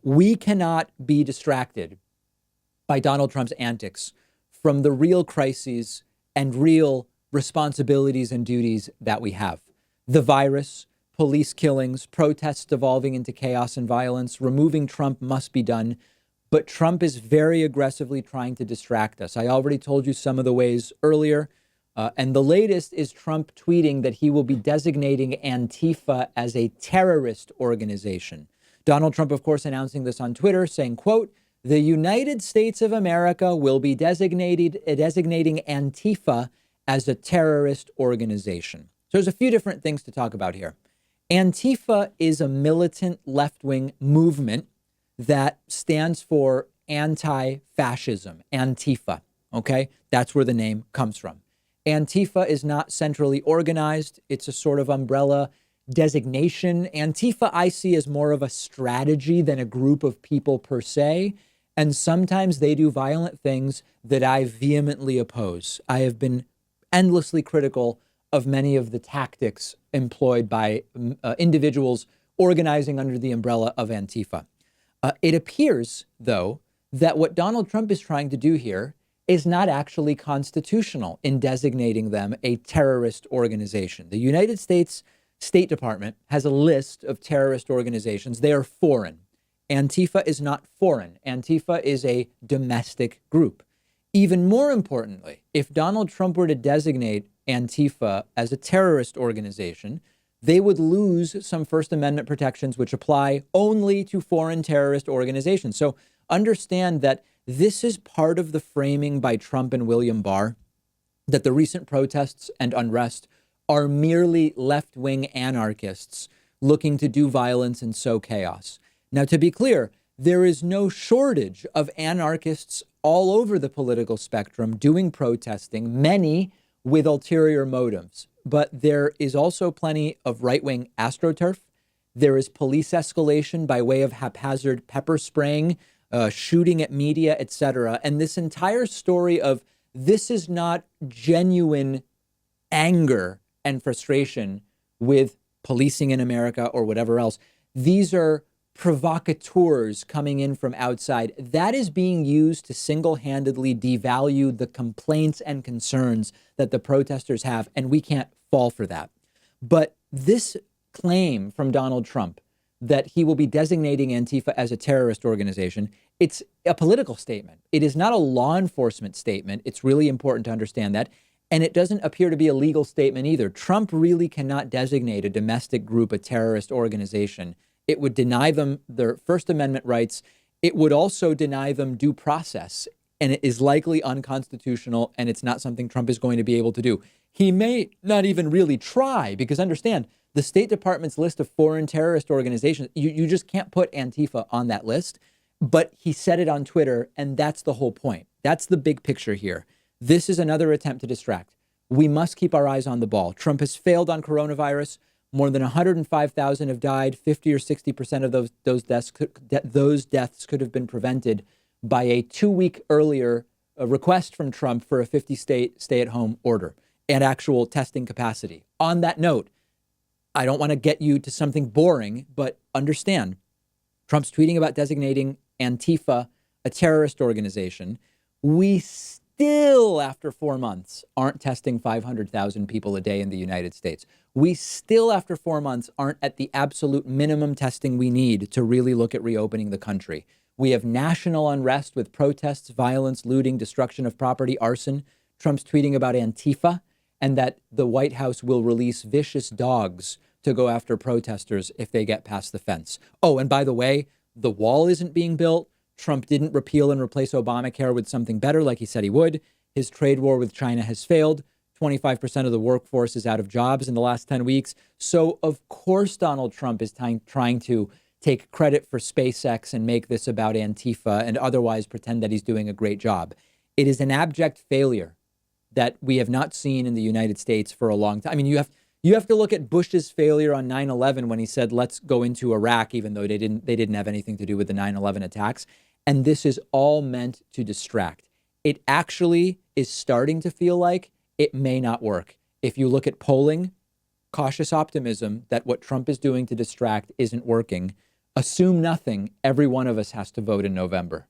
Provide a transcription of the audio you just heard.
We cannot be distracted by Donald Trump's antics from the real crises and real responsibilities and duties that we have. The virus, police killings, protests devolving into chaos and violence. Removing Trump must be done. But Trump is very aggressively trying to distract us. I already told you some of the ways earlier. And the latest is Trump tweeting that he will be designating Antifa as a terrorist organization. Donald Trump, of course, announcing this on Twitter, saying, quote, "The United States of America will be designating Antifa as a terrorist organization." So there's a few different things to talk about here. Antifa is a militant left-wing movement that stands for anti-fascism, Antifa, okay? That's where the name comes from. Antifa is not centrally organized. It's a sort of umbrella designation. Antifa I see as more of a strategy than a group of people per se. And sometimes they do violent things that I vehemently oppose. I have been endlessly critical of many of the tactics employed by individuals organizing under the umbrella of Antifa. It appears, though, that what Donald Trump is trying to do here is not actually constitutional in designating them a terrorist organization. The United States State Department has a list of terrorist organizations. They are foreign. Antifa is not foreign. Antifa is a domestic group. Even more importantly, if Donald Trump were to designate Antifa as a terrorist organization, they would lose some First Amendment protections which apply only to foreign terrorist organizations. So understand that this is part of the framing by Trump and William Barr, that the recent protests and unrest are merely left-wing anarchists looking to do violence and sow chaos. Now, to be clear, there is no shortage of anarchists all over the political spectrum doing protesting, many with ulterior motives. But there is also plenty of right-wing astroturf. There is police escalation by way of haphazard pepper spraying, shooting at media, etc. And this entire story of this is not genuine anger and frustration with policing in America or whatever else. These are provocateurs coming in from outside. That is being used to single-handedly devalue the complaints and concerns that the protesters have, and we can't fall for that. But this claim from Donald Trump that he will be designating Antifa as a terrorist organization, it's a political statement. It is not a law enforcement statement. It's really important to understand that. And it doesn't appear to be a legal statement either. Trump really cannot designate a domestic group a terrorist organization. It would deny them their First Amendment rights. It would also deny them due process. And it is likely unconstitutional, and it's not something Trump is going to be able to do. He may not even really try, because understand, the State Department's list of foreign terrorist organizations, you just can't put Antifa on that list. But he said it on Twitter, and that's the whole point. That's the big picture here. This is another attempt to distract. We must keep our eyes on the ball. Trump has failed on coronavirus. More than 105,000 have died. 50 or 60% of those deaths could have been prevented by a 2-week earlier request from Trump for a 50-state stay-at-home order and actual testing capacity. On that note, I don't want to get you to something boring, but understand, Trump's tweeting about designating Antifa a terrorist organization. We still, after 4 months, aren't testing 500,000 people a day in the United States. We still, after 4 months, aren't at the absolute minimum testing we need to really look at reopening the country. We have national unrest with protests, violence, looting, destruction of property, arson. Trump's tweeting about Antifa and that the White House will release vicious dogs to go after protesters if they get past the fence. Oh, and by the way, the wall isn't being built. Trump didn't repeal and replace Obamacare with something better like he said he would. His trade war with China has failed. 25% of the workforce is out of jobs in the last 10 weeks. So, of course, Donald Trump is trying to take credit for SpaceX and make this about Antifa and otherwise pretend that he's doing a great job. It is an abject failure that we have not seen in the United States for a long time. I mean, you have to look at Bush's failure on 9/11 when he said, let's go into Iraq, even though they didn't have anything to do with the 9/11 attacks. And this is all meant to distract. It actually is starting to feel like it may not work. If you look at polling, cautious optimism that what Trump is doing to distract isn't working. Assume nothing. Every one of us has to vote in November.